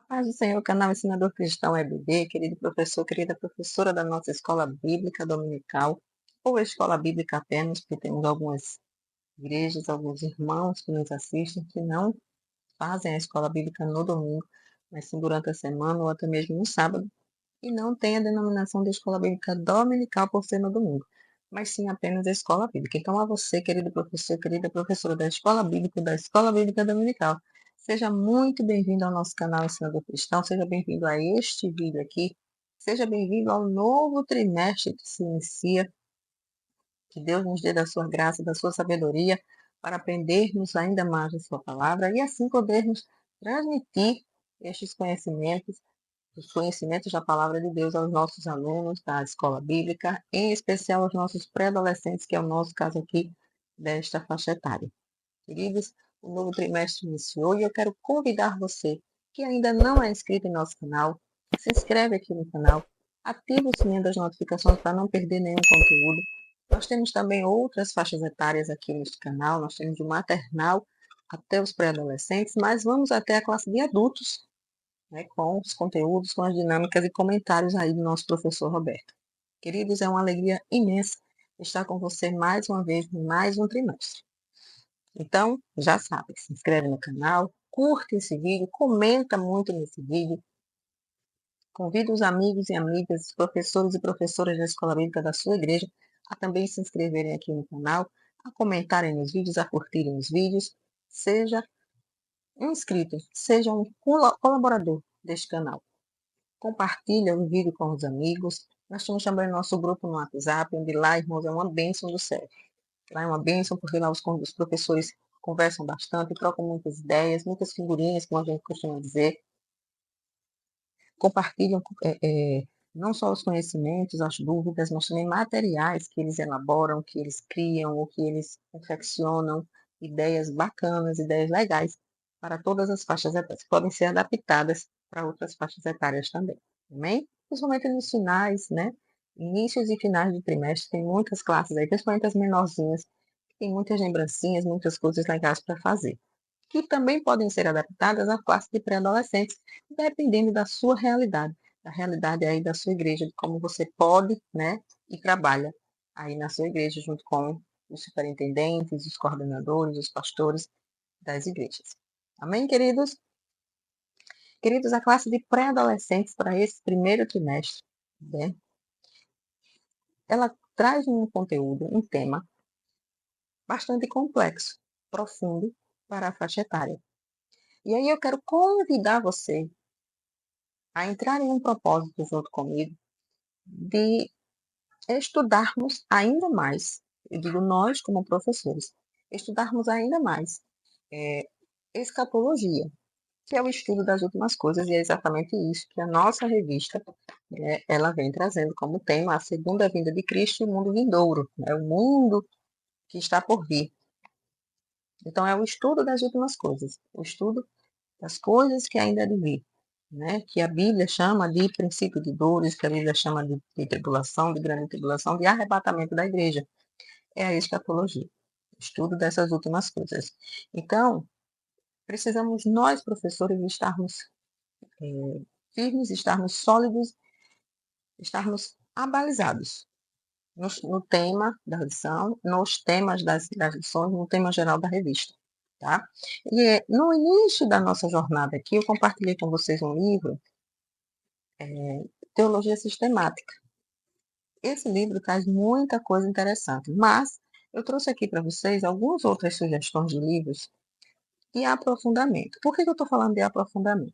Paz do Senhor, canal Ensinador Cristão EBD, querido professor, querida professora da nossa escola bíblica dominical, ou escola bíblica apenas, porque temos algumas igrejas, alguns irmãos que nos assistem, que não fazem a escola bíblica no domingo, mas sim durante a semana ou até mesmo no sábado, e não tem a denominação de escola bíblica dominical por ser no domingo, mas sim apenas a escola bíblica. Então, a você, querido professor, querida professora da escola bíblica e da escola bíblica dominical, seja muito bem-vindo ao nosso canal Ensinador Cristão, seja bem-vindo a este vídeo aqui, seja bem-vindo ao novo trimestre que se inicia, que Deus nos dê da sua graça, da sua sabedoria, para aprendermos ainda mais a sua palavra e assim podermos transmitir estes conhecimentos, os conhecimentos da palavra de Deus aos nossos alunos da escola bíblica, em especial aos nossos pré-adolescentes, que é o nosso caso aqui desta faixa etária. Queridos, o novo trimestre iniciou e eu quero convidar você que ainda não é inscrito em nosso canal, se inscreve aqui no canal, ativa o sininho das notificações para não perder nenhum conteúdo. Nós temos também outras faixas etárias aqui neste canal, nós temos do maternal até os pré-adolescentes, mas vamos até a classe de adultos, né, com os conteúdos, com as dinâmicas e comentários aí do nosso professor Roberto. Queridos, é uma alegria imensa estar com você mais uma vez em mais um trimestre. Então, já sabe, se inscreve no canal, curte esse vídeo, comenta muito nesse vídeo, convida os amigos e amigas, os professores e professoras da Escola Bíblica da sua igreja a também se inscreverem aqui no canal, a comentarem nos vídeos, a curtirem os vídeos. Seja um inscrito, seja um colaborador deste canal. Compartilha o vídeo com os amigos. Nós temos também nosso grupo no WhatsApp, onde lá, irmãos, é uma bênção do céu. Lá é uma bênção, porque lá os professores conversam bastante, trocam muitas ideias, muitas figurinhas, como a gente costuma dizer. Compartilham não só os conhecimentos, as dúvidas, mas também materiais que eles elaboram, que eles criam, ou que eles confeccionam, ideias bacanas, ideias legais para todas as faixas etárias, que podem ser adaptadas para outras faixas etárias também. Amém? Principalmente nos finais, né? Inícios e finais de trimestre, tem muitas classes aí, principalmente as menorzinhas, tem muitas lembrancinhas, muitas coisas legais para fazer, que também podem ser adaptadas à classe de pré-adolescentes, dependendo da sua realidade, da realidade aí da sua igreja, de como você pode, né, e trabalha aí na sua igreja, junto com os superintendentes, os coordenadores, os pastores das igrejas. Amém, queridos? Queridos, a classe de pré-adolescentes para esse primeiro trimestre, né, ela traz um conteúdo, um tema bastante complexo, profundo para a faixa etária. E aí eu quero convidar você a entrar em um propósito junto comigo de estudarmos ainda mais, eu digo nós como professores, estudarmos ainda mais escatologia, que é o estudo das últimas coisas, e é exatamente isso que a nossa revista ela vem trazendo como tema a segunda vinda de Cristo e o mundo vindouro, o mundo que está por vir. Então é o estudo das últimas coisas, o estudo das coisas que ainda há de vir, né? Que a Bíblia chama de princípio de dores, que a Bíblia chama de tribulação, de grande tribulação, de arrebatamento da igreja. É a escatologia, o estudo dessas últimas coisas. Então, precisamos nós, professores, estarmos firmes, estarmos sólidos, estarmos abalizados no tema da lição, nos temas das lições, no tema geral da revista. Tá? E no início da nossa jornada aqui, eu compartilhei com vocês um livro, Teologia Sistemática. Esse livro traz muita coisa interessante, mas eu trouxe aqui para vocês algumas outras sugestões de livros de aprofundamento. Por que eu estou falando de aprofundamento?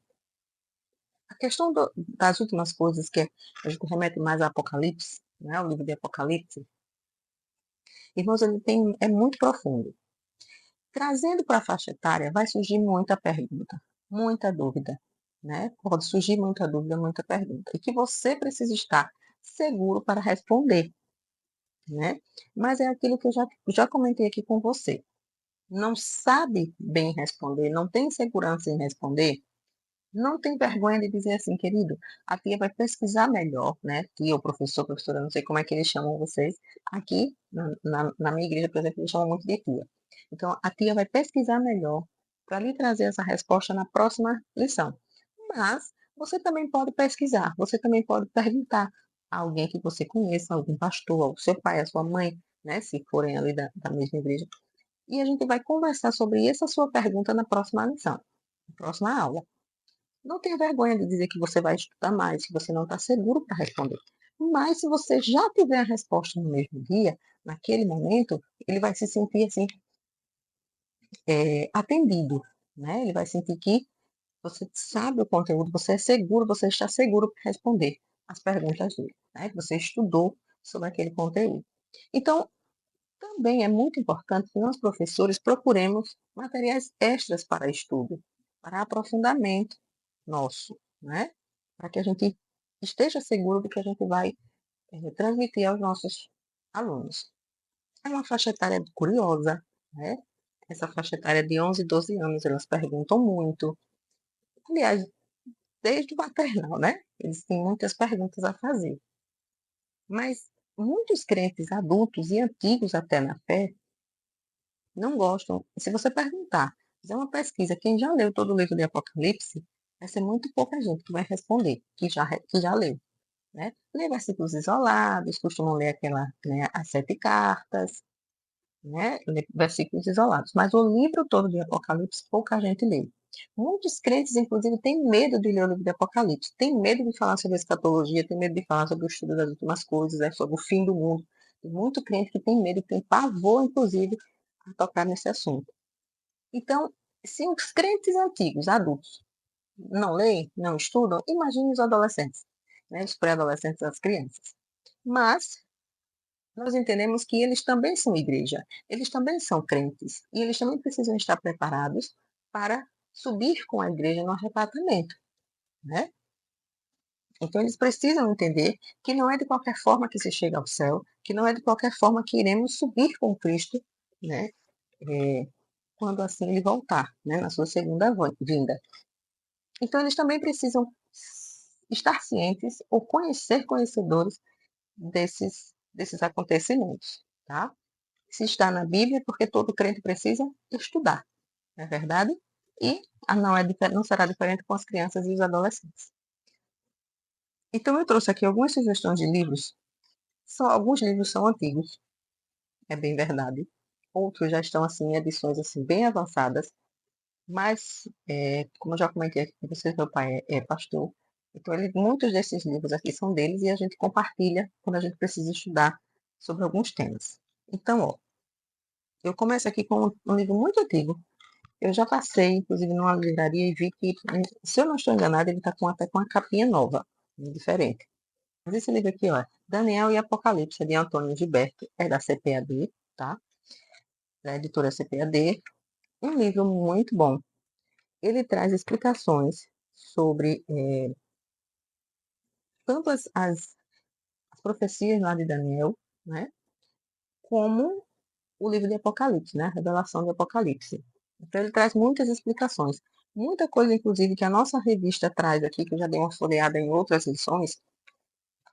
A questão das últimas coisas, que a gente remete mais a Apocalipse, né, o livro de Apocalipse, irmãos, é muito profundo. Trazendo para a faixa etária, vai surgir muita pergunta, muita dúvida, né? Pode surgir muita dúvida, muita pergunta, e que você precisa estar seguro para responder, né? Mas é aquilo que eu já comentei aqui com você. Não sabe bem responder, não tem segurança em responder, não tem vergonha de dizer assim, querido, a tia vai pesquisar melhor, né? Tia ou professor, professora, não sei como é que eles chamam vocês. Aqui, na minha igreja, por exemplo, eles chamam muito de tia. Então, a tia vai pesquisar melhor para lhe trazer essa resposta na próxima lição. Mas você também pode pesquisar, você também pode perguntar a alguém que você conheça, algum pastor, ao seu pai, a sua mãe, né, se forem ali da mesma igreja. E a gente vai conversar sobre essa sua pergunta na próxima lição, na próxima aula. Não tenha vergonha de dizer que você vai estudar mais, que você não está seguro para responder. Mas se você já tiver a resposta no mesmo dia, naquele momento, ele vai se sentir assim, atendido, né? Ele vai sentir que você sabe o conteúdo, você é seguro, você está seguro para responder as perguntas dele, né? Você estudou sobre aquele conteúdo. Então, também é muito importante que nós, professores, procuremos materiais extras para estudo, para aprofundamento nosso, né? Para que a gente esteja seguro do que a gente vai transmitir aos nossos alunos. É uma faixa etária curiosa, né? Essa faixa etária de 11, 12 anos, elas perguntam muito. Aliás, desde o maternal, né? Eles têm muitas perguntas a fazer. Mas muitos crentes adultos e antigos até na fé não gostam. Se você perguntar, fizer uma pesquisa, quem já leu todo o livro de Apocalipse, vai ser muito pouca gente que vai responder, que já leu. Né? Lê versículos isolados, costumam ler aquela, né, as 7 cartas, né? Lê versículos isolados. Mas o livro todo de Apocalipse, pouca gente lê. Muitos crentes, inclusive, têm medo de ler o livro de Apocalipse, têm medo de falar sobre a escatologia, têm medo de falar sobre o estudo das últimas coisas, sobre o fim do mundo. Tem muito crente que tem medo, que tem pavor, inclusive, a tocar nesse assunto. Então, se os crentes antigos, adultos, não leem, não estudam, imagine os adolescentes, né, os pré-adolescentes, as crianças. Mas nós entendemos que eles também são igreja, eles também são crentes, e eles também precisam estar preparados para subir com a igreja no arrebatamento, né? Então eles precisam entender que não é de qualquer forma que se chega ao céu, que não é de qualquer forma que iremos subir com Cristo, né? Quando assim ele voltar, né? Na sua segunda vinda. Então eles também precisam estar cientes ou conhecedores desses acontecimentos, tá? Se está na Bíblia, porque todo crente precisa estudar, não é verdade? E não será diferente com as crianças e os adolescentes. Então eu trouxe aqui algumas sugestões de livros. Alguns livros são antigos, é bem verdade. Outros já estão assim em edições assim bem avançadas, mas como eu já comentei aqui com vocês, meu pai é pastor, então muitos desses livros aqui são deles e a gente compartilha quando a gente precisa estudar sobre alguns temas. Então, ó, eu começo aqui com um livro muito antigo. Eu já passei, inclusive, numa livraria e vi que, se eu não estou enganada, ele está até com uma capinha nova, diferente. Mas esse livro aqui, ó, Daniel e Apocalipse, de Antônio Gilberto, é da CPAD, tá? Da editora CPAD. Um livro muito bom. Ele traz explicações sobre tanto as profecias lá de Daniel, né? Como o livro de Apocalipse, né? A revelação de Apocalipse. Então, ele traz muitas explicações. Muita coisa, inclusive, que a nossa revista traz aqui, que eu já dei uma folheada em outras lições,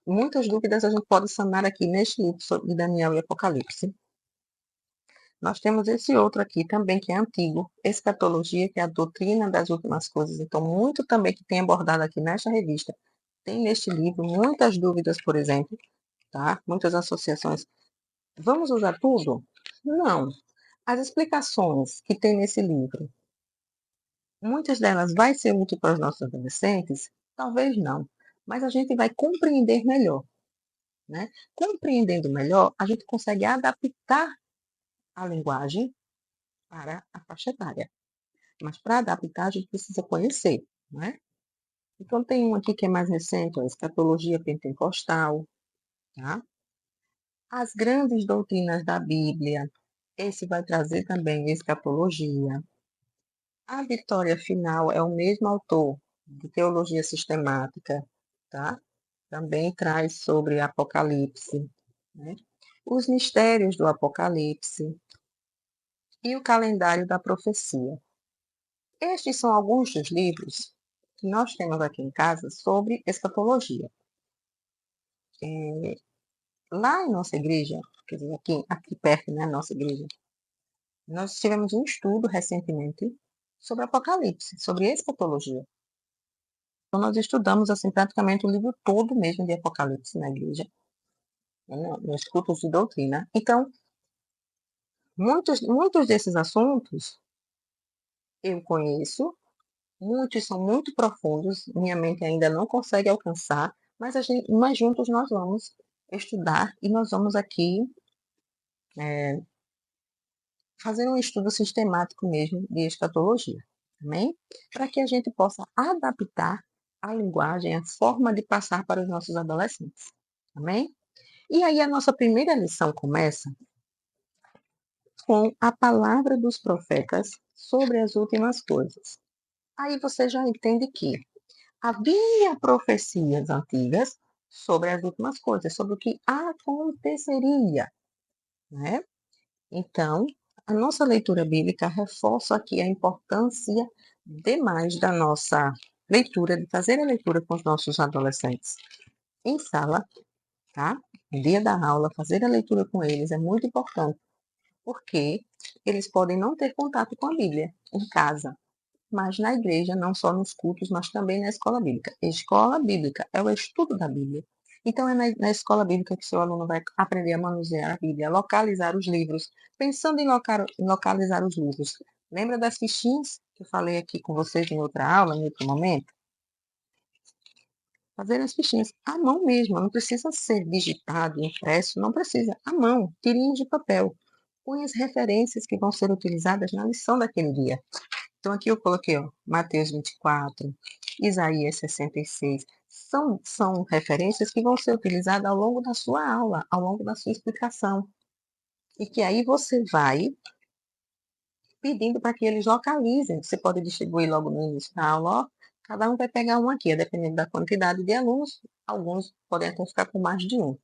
muitas dúvidas a gente pode sanar aqui neste livro de Daniel e Apocalipse. Nós temos esse outro aqui também, que é antigo, Escatologia, que é a doutrina das últimas coisas. Então, muito também que tem abordado aqui nesta revista, tem neste livro muitas dúvidas, por exemplo, tá? Muitas associações. Vamos usar tudo? Não. As explicações que tem nesse livro, muitas delas vai ser útil para os nossos adolescentes? Talvez não, mas a gente vai compreender melhor, né? Compreendendo melhor, a gente consegue adaptar a linguagem para a faixa etária. Mas para adaptar, a gente precisa conhecer, né? Então tem um aqui que é mais recente, a Escatologia Pentecostal, tá? As grandes doutrinas da Bíblia, esse vai trazer também escatologia. A Vitória Final é o mesmo autor de Teologia Sistemática, tá? Também traz sobre Apocalipse, né? Os mistérios do Apocalipse e o calendário da profecia. Estes são alguns dos livros que nós temos aqui em casa sobre escatologia. Lá em nossa igreja, quer dizer, aqui perto, né, nossa igreja, nós tivemos um estudo recentemente sobre Apocalipse, sobre escatologia. Então, nós estudamos, assim, praticamente o livro todo mesmo de Apocalipse na igreja, nos cultos de doutrina. Então, muitos desses assuntos eu conheço, muitos são muito profundos, minha mente ainda não consegue alcançar, mas juntos nós vamos estudar e nós vamos aqui fazer um estudo sistemático mesmo de escatologia, amém? Para que a gente possa adaptar a linguagem, a forma de passar para os nossos adolescentes, amém? E aí a nossa primeira lição começa com a palavra dos profetas sobre as últimas coisas. Aí você já entende que havia profecias antigas sobre as últimas coisas, sobre o que aconteceria, né? Então, a nossa leitura bíblica reforça aqui a importância demais da nossa leitura, de fazer a leitura com os nossos adolescentes em sala, tá? No dia da aula, fazer a leitura com eles é muito importante, porque eles podem não ter contato com a Bíblia em casa, mas na igreja, não só nos cultos, mas também na escola bíblica. Escola bíblica é o estudo da Bíblia. Então, é na escola bíblica que seu aluno vai aprender a manusear a Bíblia, localizar os livros. Pensando em localizar os livros, lembra das fichinhas que eu falei aqui com vocês em outra aula, em outro momento? Fazer as fichinhas à mão mesmo, não precisa ser digitado, impresso, não precisa. À mão, tirinhas de papel. Põe as referências que vão ser utilizadas na lição daquele dia. Então, aqui eu coloquei, ó, Mateus 24, Isaías 66. São referências que vão ser utilizadas ao longo da sua aula, ao longo da sua explicação. E que aí você vai pedindo para que eles localizem. Você pode distribuir logo no início da aula, ó, cada um vai pegar um aqui, dependendo da quantidade de alunos, alguns podem até ficar com mais de um.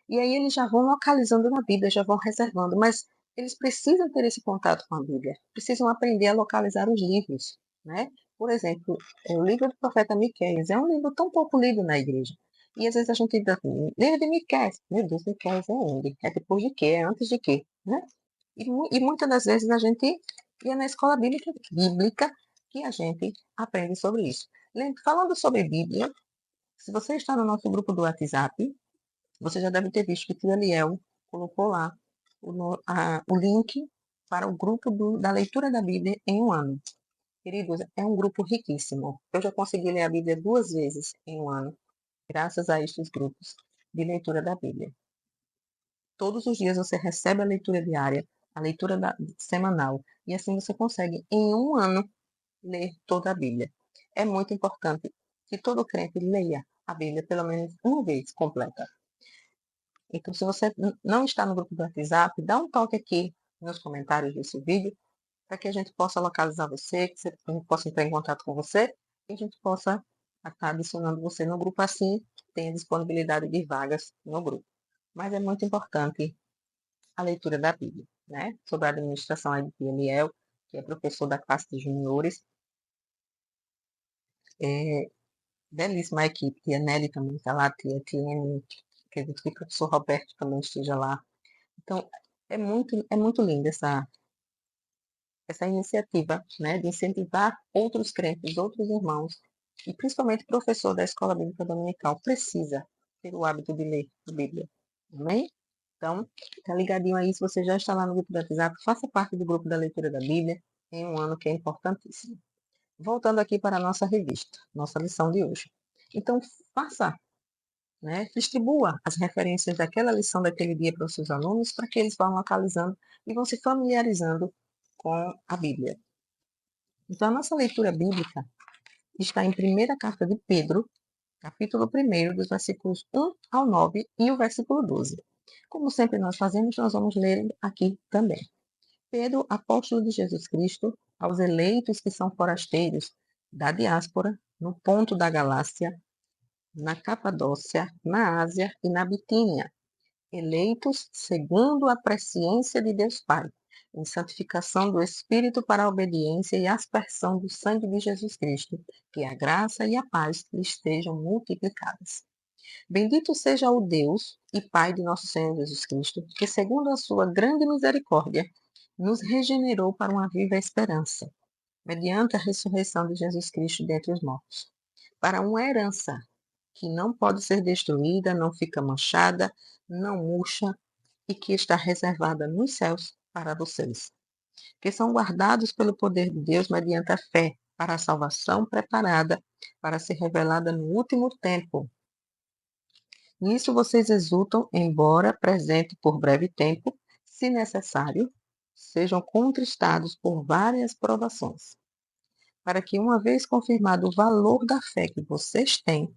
E aí eles já vão localizando na Bíblia, já vão reservando, mas eles precisam ter esse contato com a Bíblia, precisam aprender a localizar os livros, né? Por exemplo, o livro do profeta Miqueias é um livro tão pouco lido na igreja. E às vezes a gente diz assim, livro de Miqueias, meu Deus, Miqueias é onde? É depois de quê? É antes de quê? Né? E muitas das vezes a gente ia na escola bíblica que a gente aprende sobre isso. Falando sobre Bíblia, se você está no nosso grupo do WhatsApp, você já deve ter visto que o tio Eliel colocou lá o link para o grupo da leitura da Bíblia em um ano. Queridos, é um grupo riquíssimo. Eu já consegui ler a Bíblia 2 vezes em um ano, graças a estes grupos de leitura da Bíblia. Todos os dias você recebe a leitura diária, a leitura semanal, e assim você consegue, em um ano, ler toda a Bíblia. É muito importante que todo crente leia a Bíblia pelo menos uma vez completa. Então, se você não está no grupo do WhatsApp, dá um toque aqui nos comentários desse vídeo, para que a gente possa localizar você, que a gente possa entrar em contato com você, e a gente possa estar adicionando você no grupo, assim tem a disponibilidade de vagas no grupo. Mas é muito importante a leitura da Bíblia, né? Sobre a administração aí de Eliel, que é professor da classe de juniores. É belíssima a equipe, tia Nelly também está lá, tia Tiene, acredito que o professor Roberto também esteja lá. Então, é muito linda essa iniciativa, né, de incentivar outros crentes, outros irmãos, e principalmente o professor da Escola Bíblica Dominical precisa ter o hábito de ler a Bíblia. Amém? Então, tá ligadinho aí, se você já está lá no grupo do WhatsApp, faça parte do grupo da leitura da Bíblia em um ano que é importantíssimo. Voltando aqui para a nossa revista, nossa lição de hoje. Então, faça, né, distribua as referências daquela lição daquele dia para os seus alunos, para que eles vão localizando e vão se familiarizando com a Bíblia. Então, a nossa leitura bíblica está em 1ª Carta de Pedro, capítulo 1, dos versículos 1 ao 9 e o versículo 12. Como sempre nós fazemos, nós vamos ler aqui também. Pedro, apóstolo de Jesus Cristo, aos eleitos que são forasteiros da diáspora, no ponto da Galácia, na Capadócia, na Ásia e na Bitínia, eleitos segundo a presciência de Deus Pai, em santificação do Espírito para a obediência e aspersão do sangue de Jesus Cristo, que a graça e a paz lhe estejam multiplicadas. Bendito seja o Deus e Pai de nosso Senhor Jesus Cristo, que segundo a sua grande misericórdia, nos regenerou para uma viva esperança, mediante a ressurreição de Jesus Cristo dentre os mortos, para uma herança que não pode ser destruída, não fica manchada, não murcha e que está reservada nos céus para vocês, que são guardados pelo poder de Deus mediante a fé para a salvação preparada para ser revelada no último tempo. Nisso vocês exultam, embora presente por breve tempo, se necessário, sejam contristados por várias provações, para que, uma vez confirmado o valor da fé que vocês têm,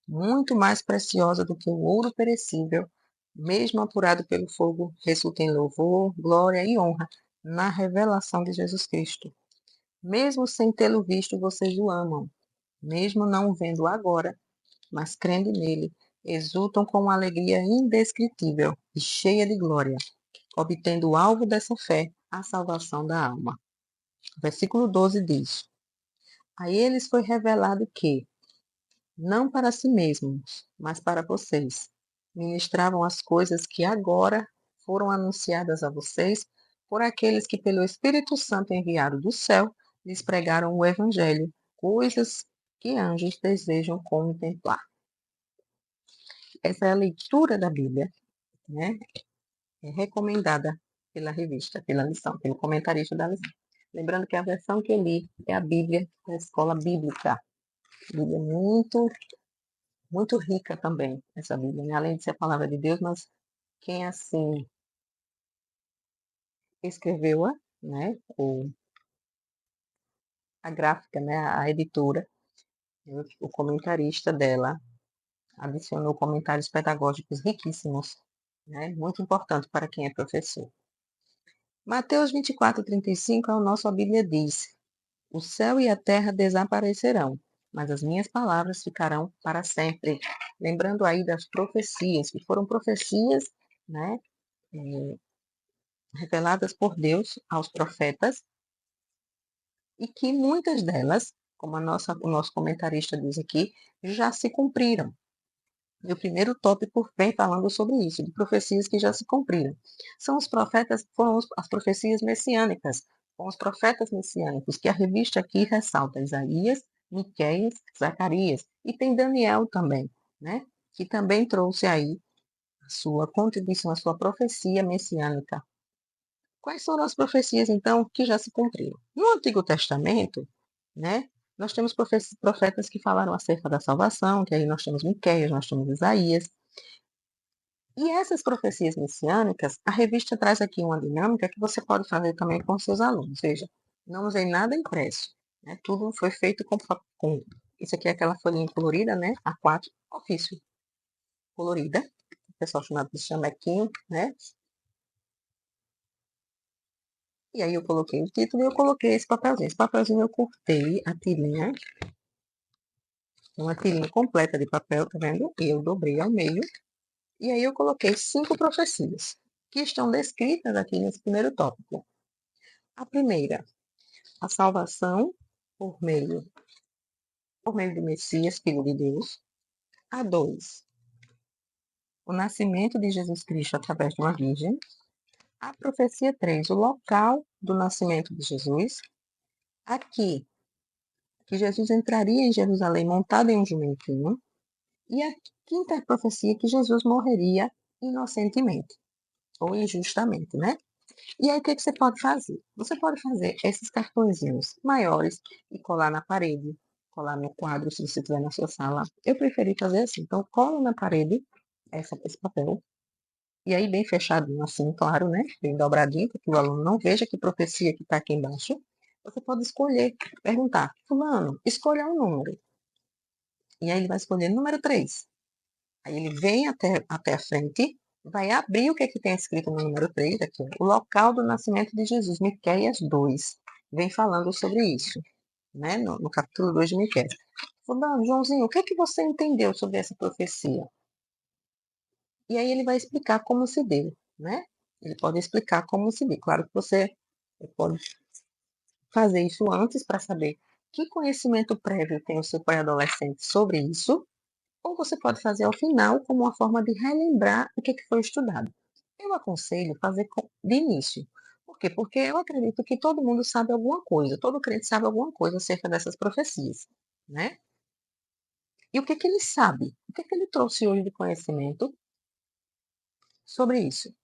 muito mais preciosa do que o ouro perecível, mesmo apurado pelo fogo, resulte em louvor, glória e honra na revelação de Jesus Cristo. Mesmo sem tê-lo visto, vocês o amam. Mesmo não o vendo agora, mas crendo nele, exultam com uma alegria indescritível e cheia de glória, obtendo o alvo dessa fé, a salvação da alma. Versículo 12 diz: A eles foi revelado que, não para si mesmos, mas para vocês, ministravam as coisas que agora foram anunciadas a vocês por aqueles que, pelo Espírito Santo enviado do céu, lhes pregaram o Evangelho, coisas que anjos desejam contemplar. Essa é a leitura da Bíblia, né? É recomendada pela revista, pela lição, pelo comentarista da lição. Lembrando que a versão que eu li é a Bíblia da Escola Bíblica. Bíblia muito, muito rica também, essa Bíblia, né? Além de ser a palavra de Deus, mas quem assim escreveu-a, né? A gráfica, né? A editora, o comentarista dela adicionou comentários pedagógicos riquíssimos, né? Muito importante para quem é professor. Mateus 24, 35 é o nosso a Bíblia diz: O céu e a terra desaparecerão, mas as minhas palavras ficarão para sempre. Lembrando aí das profecias, que foram profecias, né, reveladas por Deus aos profetas, e que muitas delas, como o nosso comentarista diz aqui, já se cumpriram. E o primeiro tópico vem falando sobre isso, de profecias que já se cumpriram. São os profetas, foram as profecias messiânicas, com os profetas messiânicos, que a revista aqui ressalta Isaías, Miqueias, Zacarias, e tem Daniel também, né? Que também trouxe aí a sua contribuição, a sua profecia messiânica. Quais foram as profecias, então, que já se cumpriram? No Antigo Testamento, né, nós temos profetas que falaram acerca da salvação, que aí nós temos Miqueias, nós temos Isaías. E essas profecias messiânicas, a revista traz aqui uma dinâmica que você pode fazer também com seus alunos. Veja, não usei nada impresso, né? Tudo foi feito com isso aqui é aquela folhinha colorida, né? A4, ofício colorida, o pessoal chamado de chamequinho, né? E aí eu coloquei o título e eu coloquei esse papelzinho. Esse papelzinho eu cortei a tirinha, uma tirinha completa de papel, tá vendo? E eu dobrei ao meio. E aí eu coloquei 5 profecias, que estão descritas aqui nesse primeiro tópico. A primeira, a salvação por meio do Messias, Filho de Deus. A 2, o nascimento de Jesus Cristo através de uma virgem. A profecia 3, o local do nascimento de Jesus. Aqui, que Jesus entraria em Jerusalém montado em um jumentinho. E a quinta profecia, que Jesus morreria inocentemente, ou injustamente, né? E aí, o que você pode fazer? Você pode fazer esses cartõezinhos maiores e colar na parede, colar no quadro, se você tiver na sua sala. Eu preferi fazer assim. Então, colo na parede esse papel. E aí, bem fechadinho, assim, claro, né? Bem dobradinho, para que o aluno não veja que profecia que está aqui embaixo. Você pode escolher, perguntar, fulano, escolha um número. E aí ele vai escolher número 3. Aí ele vem até a frente, vai abrir o que, é que tem escrito no número 3 aqui, o local do nascimento de Jesus, Miqueias 2. Vem falando sobre isso, né? No capítulo 2 de Miqueias. Fulano, Joãozinho, o que, é que você entendeu sobre essa profecia? E aí ele vai explicar como se deu, né? Ele pode explicar como se deu. Claro que você pode fazer isso antes para saber que conhecimento prévio tem o seu pré-adolescente sobre isso, ou você pode fazer ao final como uma forma de relembrar o que foi estudado. Eu aconselho fazer de início. Por quê? Porque eu acredito que todo mundo sabe alguma coisa, todo crente sabe alguma coisa acerca dessas profecias, né? E o que que ele sabe? O que que ele trouxe hoje de conhecimento sobre isso?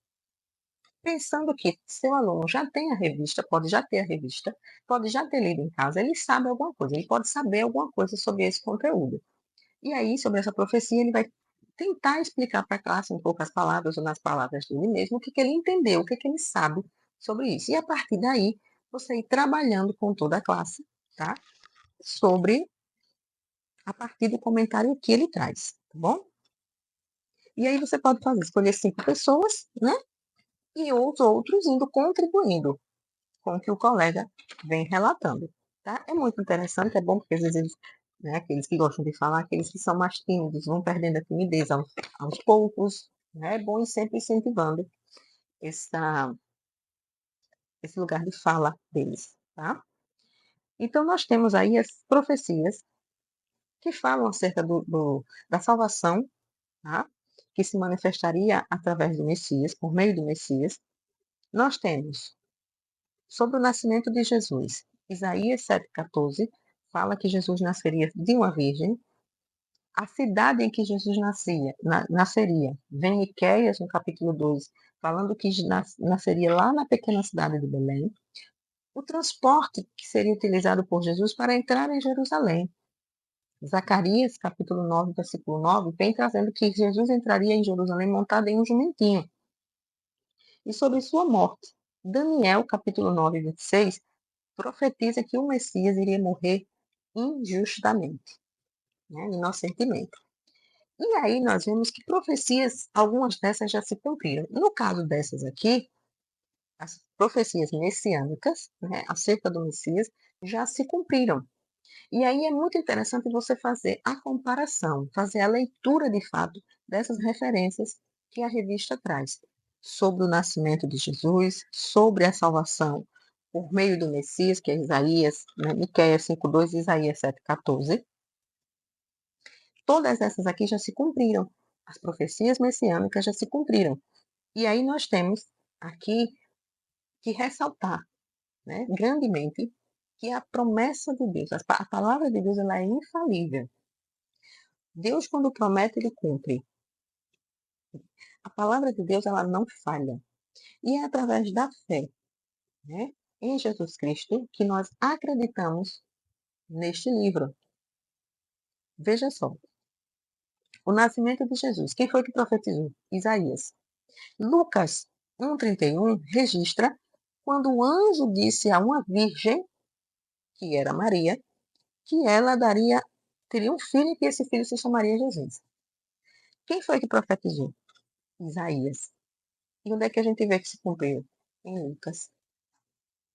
Pensando que seu aluno já tem a revista, pode já ter a revista, pode já ter lido em casa, ele sabe alguma coisa, ele pode saber alguma coisa sobre esse conteúdo. E aí, sobre essa profecia, ele vai tentar explicar para a classe, em poucas palavras ou nas palavras dele mesmo, o que que ele entendeu, o que que ele sabe sobre isso. E a partir daí, você ir trabalhando com toda a classe, tá? Sobre, a partir do comentário que ele traz, tá bom? E aí você pode fazer, escolher 5 pessoas, né? E os outros indo contribuindo com o que o colega vem relatando, tá? É muito interessante, é bom porque às vezes eles, né, aqueles que gostam de falar, aqueles que são mais tímidos, vão perdendo a timidez aos poucos, né? É bom ir sempre incentivando essa, esse lugar de fala deles, tá? Então nós temos aí as profecias que falam acerca da salvação, tá? Que se manifestaria através do Messias, por meio do Messias. Nós temos sobre o nascimento de Jesus. Isaías 7,14 fala que Jesus nasceria de uma virgem. A cidade em que Jesus nasceria, vem Miqueias, no capítulo 2, falando que nasceria lá na pequena cidade de Belém. O transporte que seria utilizado por Jesus para entrar em Jerusalém. Zacarias, capítulo 9, versículo 9, vem trazendo que Jesus entraria em Jerusalém montado em um jumentinho. E sobre sua morte, Daniel, capítulo 9, 26, profetiza que o Messias iria morrer injustamente, né, inocentemente. E aí nós vemos que profecias, algumas dessas já se cumpriram. No caso dessas aqui, as profecias messiânicas, né, acerca do Messias, já se cumpriram. E aí é muito interessante você fazer a comparação, fazer a leitura de fato dessas referências que a revista traz sobre o nascimento de Jesus, sobre a salvação por meio do Messias, que é Isaías, né, Miqueias 5,2 e Isaías 7,14. Todas essas aqui já se cumpriram. As profecias messiânicas já se cumpriram. E aí nós temos aqui que ressaltar, né, grandemente, que a promessa de Deus, a palavra de Deus, ela é infalível. Deus, quando promete, ele cumpre. A palavra de Deus, ela não falha. E é através da fé, né, em Jesus Cristo que nós acreditamos neste livro. Veja só, o nascimento de Jesus. Quem foi que profetizou? Isaías. Lucas 1,31 registra quando o anjo disse a uma virgem, que era Maria, que ela teria um filho e que esse filho se chamaria Jesus. Quem foi que profetizou? Isaías. E onde é que a gente vê que se cumpriu? Em Lucas.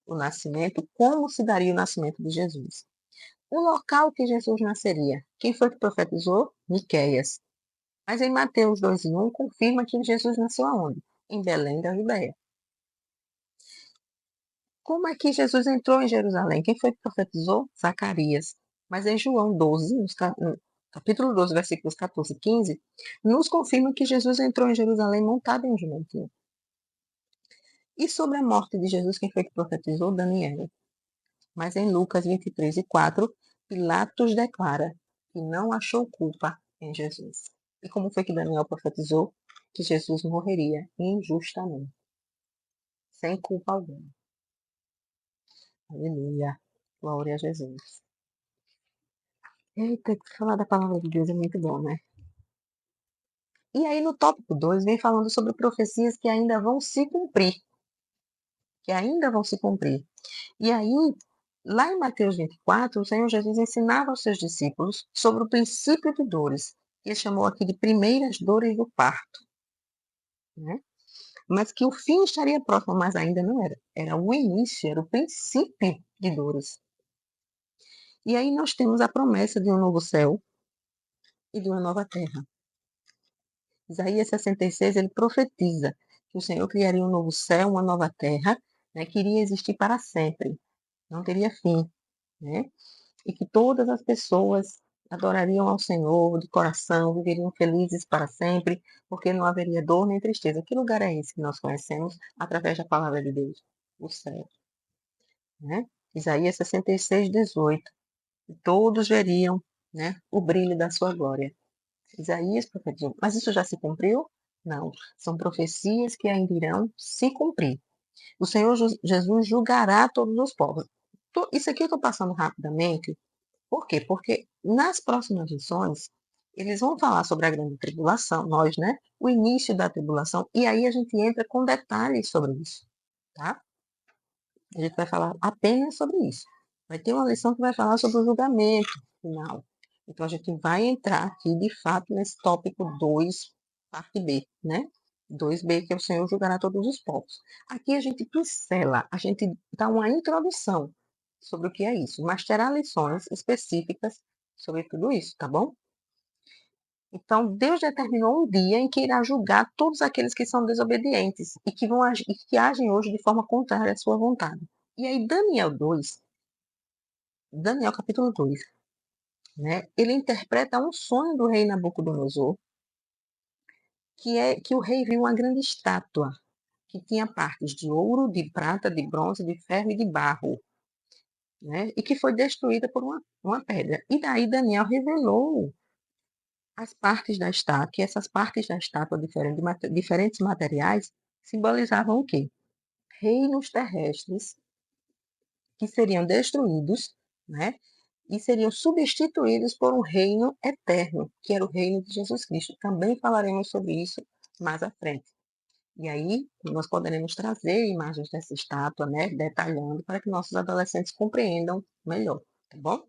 O nascimento, como se daria o nascimento de Jesus. O local que Jesus nasceria. Quem foi que profetizou? Miqueias. Mas em Mateus 2,1 confirma que Jesus nasceu aonde? Em Belém da Judéia. Como é que Jesus entrou em Jerusalém? Quem foi que profetizou? Zacarias. Mas em João 12, no capítulo 12, versículos 14 e 15, nos confirma que Jesus entrou em Jerusalém montado em um jumentinho. E sobre a morte de Jesus, quem foi que profetizou? Daniel. Mas em Lucas 23:4, Pilatos declara que não achou culpa em Jesus. E como foi que Daniel profetizou? Que Jesus morreria injustamente, sem culpa alguma. Aleluia. Glória a Jesus. Eita, falar da palavra de Deus é muito bom, né? E aí no tópico 2 vem falando sobre profecias que ainda vão se cumprir. Que ainda vão se cumprir. E aí, lá em Mateus 24, o Senhor Jesus ensinava aos seus discípulos sobre o princípio de dores. Ele chamou aqui de primeiras dores do parto. Né? Mas que o fim estaria próximo, mas ainda não era. Era o início, era o princípio de dores. E aí nós temos a promessa de um novo céu e de uma nova terra. Isaías 66, ele profetiza que o Senhor criaria um novo céu, uma nova terra, né, que iria existir para sempre, não teria fim, né? E que todas as pessoas adorariam ao Senhor de coração, viveriam felizes para sempre, porque não haveria dor nem tristeza. Que lugar é esse que nós conhecemos através da palavra de Deus? O céu, né? Isaías 66, 18. E todos veriam né? O brilho da sua glória. Isaías profetizou. Mas isso já se cumpriu? Não. São profecias que ainda irão se cumprir. O Senhor Jesus julgará todos os povos. Isso aqui eu estou passando rapidamente. Por quê? Porque nas próximas lições, eles vão falar sobre a grande tribulação, nós, né? O início da tribulação, e aí a gente entra com detalhes sobre isso, tá? A gente vai falar apenas sobre isso. Vai ter uma lição que vai falar sobre o julgamento final. Então, a gente vai entrar aqui, de fato, nesse tópico 2, parte B, né? 2B, que é o Senhor julgará todos os povos. Aqui a gente pincela, a gente dá uma introdução sobre o que é isso, mas terá lições específicas sobre tudo isso, tá bom? Então, Deus determinou um dia em que irá julgar todos aqueles que são desobedientes e que, e que agem hoje de forma contrária à sua vontade. E aí, Daniel capítulo 2, né, ele interpreta um sonho do rei Nabucodonosor, que é que o rei viu uma grande estátua, que tinha partes de ouro, de prata, de bronze, de ferro e de barro, né, e que foi destruída por uma pedra. E daí Daniel revelou as partes da estátua, que essas partes da estátua, diferentes materiais, simbolizavam o quê? Reinos terrestres que seriam destruídos, né? E seriam substituídos por um reino eterno, que era o reino de Jesus Cristo. Também falaremos sobre isso mais à frente. E aí, nós poderemos trazer imagens dessa estátua, né, detalhando, para que nossos adolescentes compreendam melhor, tá bom?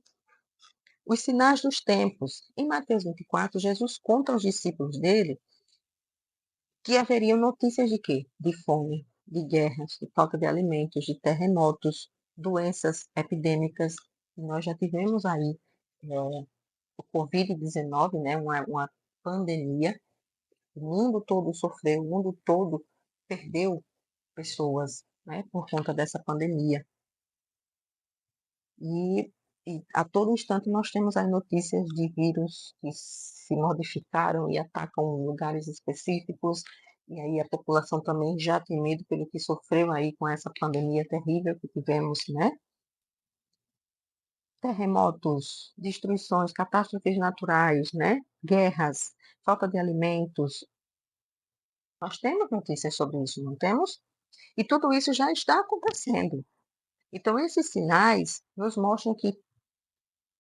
Os sinais dos tempos. Em Mateus 24, Jesus conta aos discípulos dele que haveriam notícias de quê? De fome, de guerras, de falta de alimentos, de terremotos, doenças epidêmicas. Nós já tivemos aí o Covid-19, né, uma pandemia. O mundo todo sofreu, o mundo todo perdeu pessoas, né, por conta dessa pandemia. E a todo instante nós temos as notícias de vírus que se modificaram e atacam lugares específicos, e aí a população também já tem medo pelo que sofreu aí com essa pandemia terrível que tivemos, né? Terremotos, destruições, catástrofes naturais, né? Guerras, falta de alimentos. Nós temos notícias sobre isso, não temos? E tudo isso já está acontecendo. Então, esses sinais nos mostram que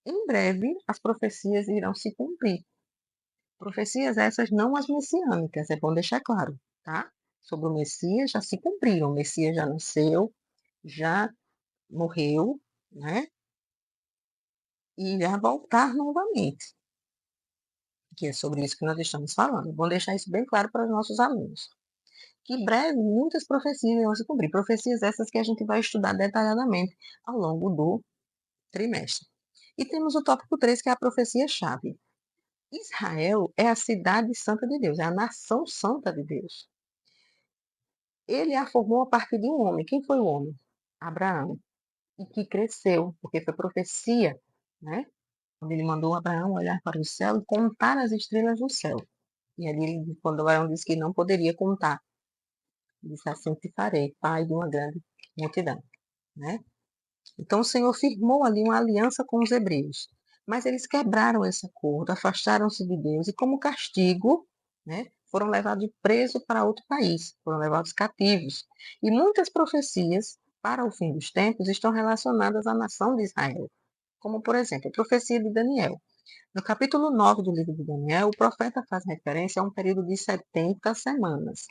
em breve as profecias irão se cumprir. Profecias essas não as messiânicas, é bom deixar claro, tá? Sobre o Messias já se cumpriram, o Messias já nasceu, já morreu, né? E irá voltar novamente, que é sobre isso que nós estamos falando. É bom deixar isso bem claro para os nossos alunos. Que em breve muitas profecias irão se cumprir. Profecias essas que a gente vai estudar detalhadamente ao longo do trimestre. E temos o tópico 3, que é a profecia-chave. Israel é a cidade santa de Deus, é a nação santa de Deus. Ele a formou a partir de um homem. Quem foi o homem? Abraão. E que cresceu, porque foi profecia, né? Quando ele mandou Abraão olhar para o céu e contar as estrelas do céu. E ali, quando Abraão disse que não poderia contar, ele disse assim: te farei pai de uma grande multidão, né? Então o Senhor firmou ali uma aliança com os hebreus. Mas eles quebraram esse acordo, afastaram-se de Deus e, como castigo, né, foram levados presos para outro país, foram levados cativos. E muitas profecias para o fim dos tempos estão relacionadas à nação de Israel. Como, por exemplo, a profecia de Daniel. No capítulo 9 do livro de Daniel, o profeta faz referência a um período de 70 semanas.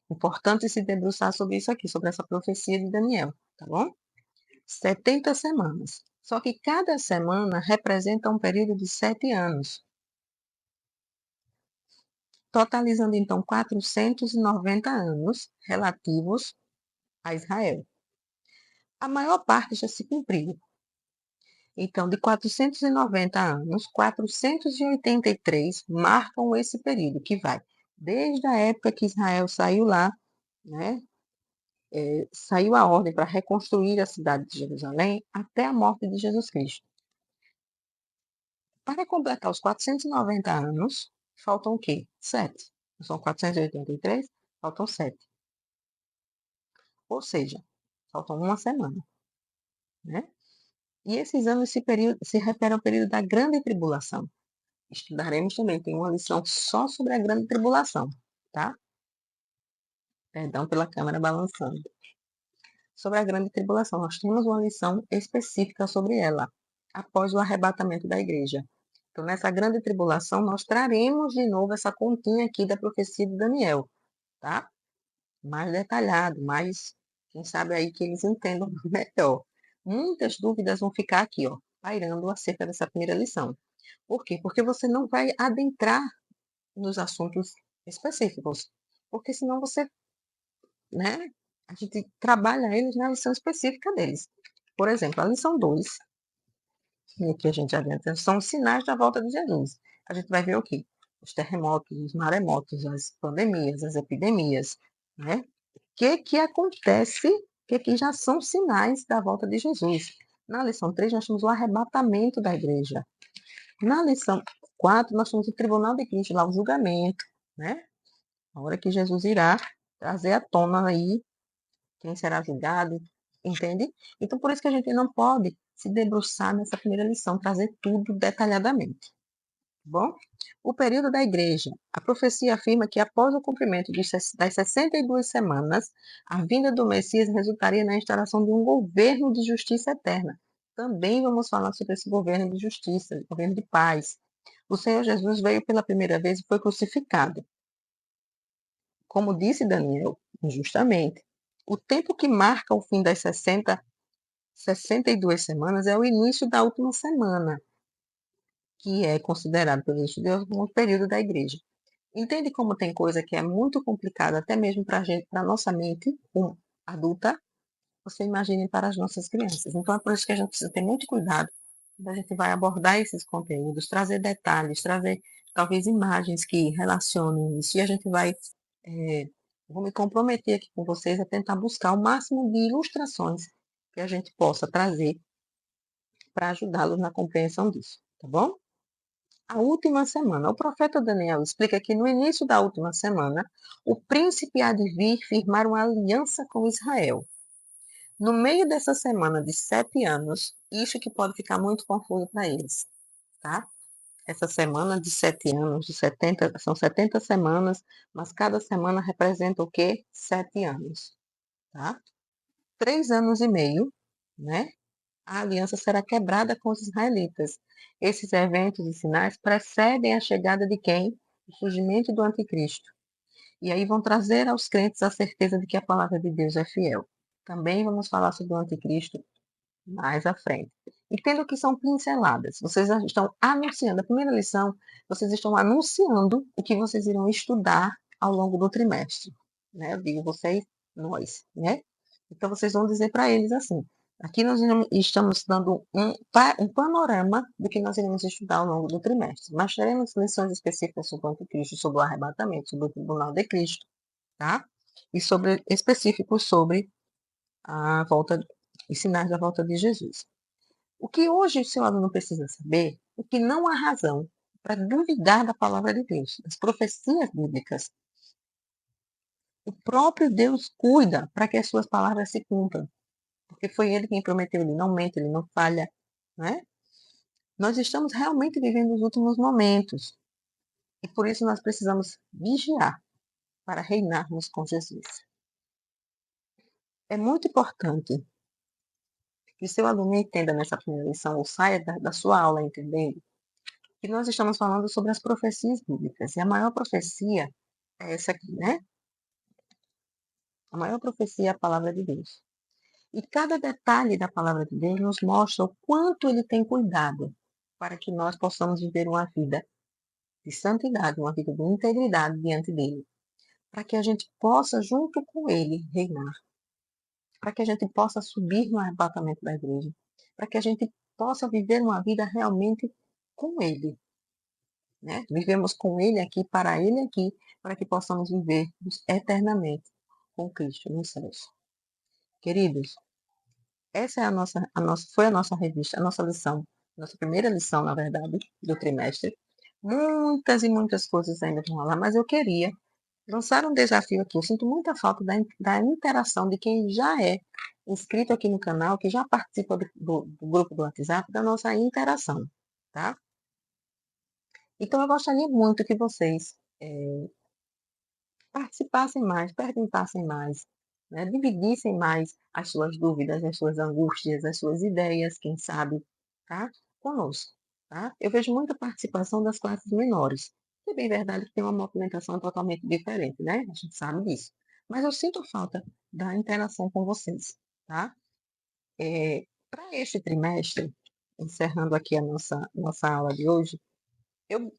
Importante se debruçar sobre isso aqui, sobre essa profecia de Daniel, tá bom? 70 semanas. Só que cada semana representa um período de 7 anos, totalizando então 490 anos relativos a Israel. A maior parte já se cumpriu. Então, de 490 anos, 483 marcam esse período, que vai desde a época que Israel saiu lá, né, saiu a ordem para reconstruir a cidade de Jerusalém, até a morte de Jesus Cristo. Para completar os 490 anos, faltam o quê? 7. São 483, faltam 7. Ou seja, faltam uma semana, né? E esses anos se referem ao período da grande tribulação. Estudaremos também, tem uma lição só sobre a grande tribulação, tá? Perdão pela câmera balançando. Sobre a grande tribulação, nós temos uma lição específica sobre ela, após o arrebatamento da igreja. Então, nessa grande tribulação, nós traremos de novo essa continha aqui da profecia de Daniel, tá? Mais detalhado, mais, quem sabe aí que eles entendam melhor. Muitas dúvidas vão ficar aqui, ó, pairando acerca dessa primeira lição. Por quê? Porque você não vai adentrar nos assuntos específicos, porque senão você, né, a gente trabalha eles na lição específica deles. Por exemplo, a lição 2, e aqui a gente adianta, são os sinais da volta de Jesus. A gente vai ver o quê? Os terremotos, os maremotos, as pandemias, as epidemias, né? O que acontece, que já são sinais da volta de Jesus. Na lição 3, nós temos o arrebatamento da igreja. Na lição 4, nós temos o tribunal de Cristo, lá o julgamento, né? A hora que Jesus irá trazer à tona aí quem será julgado, entende? Então, por isso que a gente não pode se debruçar nessa primeira lição, trazer tudo detalhadamente. Bom, o período da igreja. A profecia afirma que após o cumprimento das 62 semanas, a vinda do Messias resultaria na instalação de um governo de justiça eterna. Também vamos falar sobre esse governo de justiça, governo de paz. O Senhor Jesus veio pela primeira vez e foi crucificado. Como disse Daniel, injustamente. O tempo que marca o fim das 62 semanas é o início da última semana, que é considerado pelos estudiosos como o período da igreja. Entende como tem coisa que é muito complicada, até mesmo para a nossa mente adulta? Você imagine para as nossas crianças. Então é por isso que a gente precisa ter muito cuidado quando a gente vai abordar esses conteúdos, trazer detalhes, trazer talvez imagens que relacionem isso. E a gente vai, vou me comprometer aqui com vocês a tentar buscar o máximo de ilustrações que a gente possa trazer para ajudá-los na compreensão disso, tá bom? A última semana. O profeta Daniel explica que no início da última semana, o príncipe há de vir firmar uma aliança com Israel. No meio dessa semana de 7 anos, isso que pode ficar muito confuso para eles, tá? Essa semana de 7 anos, são 70 semanas, mas cada semana representa o quê? 7 anos, tá? 3 anos e meio, né? A aliança será quebrada com os israelitas. Esses eventos e sinais precedem a chegada de quem? O surgimento do anticristo. E aí vão trazer aos crentes a certeza de que a palavra de Deus é fiel. Também vamos falar sobre o anticristo mais à frente. Entendo que são pinceladas. Vocês estão anunciando, a primeira lição, vocês estão anunciando o que vocês irão estudar ao longo do trimestre. Né? Eu digo vocês, nós, né? Então vocês vão dizer para eles assim, aqui nós estamos dando um panorama do que nós iremos estudar ao longo do trimestre. Mas teremos lições específicas sobre o anticristo, sobre o arrebatamento, sobre o tribunal de Cristo, tá? E sobre específicos sobre a volta, os sinais da volta de Jesus. O que hoje o seu aluno precisa saber é que não há razão para duvidar da palavra de Deus, das profecias bíblicas. O próprio Deus cuida para que as suas palavras se cumpram, porque foi Ele quem prometeu, Ele não mente, Ele não falha, né? Nós estamos realmente vivendo os últimos momentos e por isso nós precisamos vigiar para reinarmos com Jesus. É muito importante que o seu aluno entenda nessa primeira lição, ou saia da sua aula entendendo, que nós estamos falando sobre as profecias bíblicas. E a maior profecia é essa aqui, né? A maior profecia é a palavra de Deus. E cada detalhe da palavra de Deus nos mostra o quanto ele tem cuidado para que nós possamos viver uma vida de santidade, uma vida de integridade diante dele. Para que a gente possa, junto com ele, reinar. Para que a gente possa subir no arrebatamento da igreja. Para que a gente possa viver uma vida realmente com ele. Né? Vivemos com ele aqui, para que possamos viver eternamente com Cristo nos céus. Queridos, essa é foi a nossa revista, a nossa lição, nossa primeira lição, na verdade, do trimestre. Muitas e muitas coisas ainda vão lá, mas eu queria lançar um desafio aqui. Eu sinto muita falta da interação de quem já é inscrito aqui no canal, que já participa do grupo do WhatsApp, da nossa interação, tá? Então, eu gostaria muito que vocês participassem mais, perguntassem mais, né? Dividissem mais as suas dúvidas, as suas angústias, as suas ideias, quem sabe, tá? Conosco, tá? Eu vejo muita participação das classes menores. É bem verdade que tem uma movimentação totalmente diferente, né? A gente sabe disso. Mas eu sinto falta da interação com vocês, tá? Para este trimestre, encerrando aqui a nossa aula de hoje, eu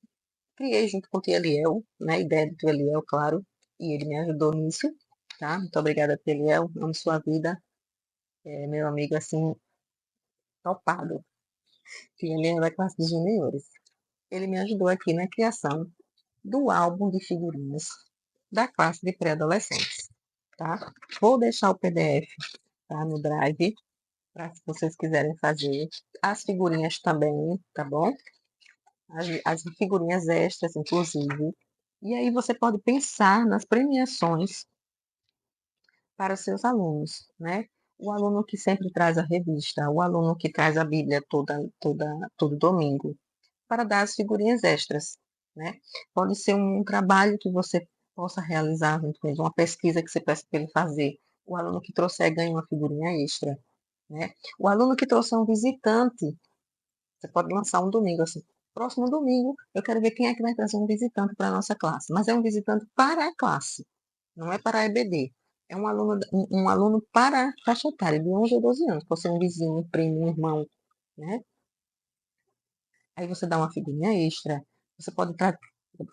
criei junto com o Tieliel, né? A ideia do Tieliel, claro, e ele me ajudou nisso, tá? Muito obrigada, Tieliel. Amo sua vida. É meu amigo, assim, topado. Tieliel é da classe de juniores. Ele me ajudou aqui na criação do álbum de figurinhas da classe de pré-adolescentes, tá? Vou deixar o PDF, tá, no Drive, para se vocês quiserem fazer. As figurinhas também, tá bom? As figurinhas extras, inclusive. E aí você pode pensar nas premiações para os seus alunos, né? O aluno que sempre traz a revista, o aluno que traz a Bíblia todo domingo, para dar as figurinhas extras, né? Pode ser um trabalho que você possa realizar junto com ele, uma pesquisa que você peça para ele fazer. O aluno que trouxer ganha uma figurinha extra, né? O aluno que trouxer um visitante, você pode lançar um domingo assim. Próximo domingo, eu quero ver quem é que vai trazer um visitante para a nossa classe. Mas é um visitante para a classe, não é para a EBD. É um aluno para a faixa etária, de 11 a 12 anos. Pode ser um vizinho, um primo, um irmão, né? Aí você dá uma figurinha extra. Você pode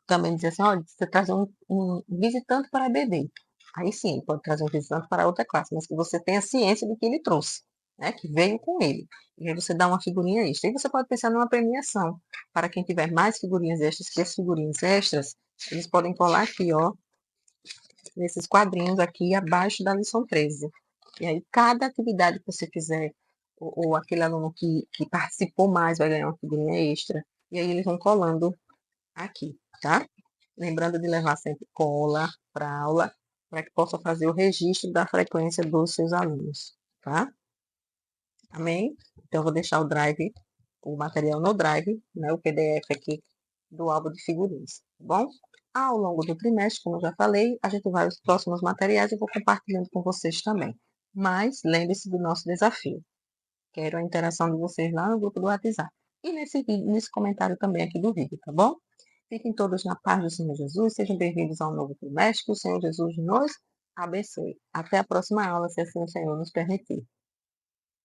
também dizer assim, olha, você traz um visitante para a EBD. Aí sim, ele pode trazer um visitante para outra classe, mas que você tenha ciência do que ele trouxe, né? Que veio com ele. E aí você dá uma figurinha extra. E você pode pensar numa premiação. Para quem tiver mais figurinhas extras, que as figurinhas extras, eles podem colar aqui, ó, nesses quadrinhos aqui abaixo da lição 13. E aí, cada atividade que você fizer, ou aquele aluno que participou mais vai ganhar uma figurinha extra. E aí eles vão colando aqui, tá? Lembrando de levar sempre cola para aula, para que possa fazer o registro da frequência dos seus alunos, tá? Amém? Então, eu vou deixar o material no Drive, né, o PDF aqui do álbum de figurinhas, tá bom? Ao longo do trimestre, como eu já falei, a gente vai aos próximos materiais e vou compartilhando com vocês também. Mas lembre-se do nosso desafio. Quero a interação de vocês lá no grupo do WhatsApp. E nesse comentário também aqui do vídeo, tá bom? Fiquem todos na paz do Senhor Jesus. Sejam bem-vindos ao novo trimestre. Que o Senhor Jesus nos abençoe. Até a próxima aula, se assim o Senhor nos permitir.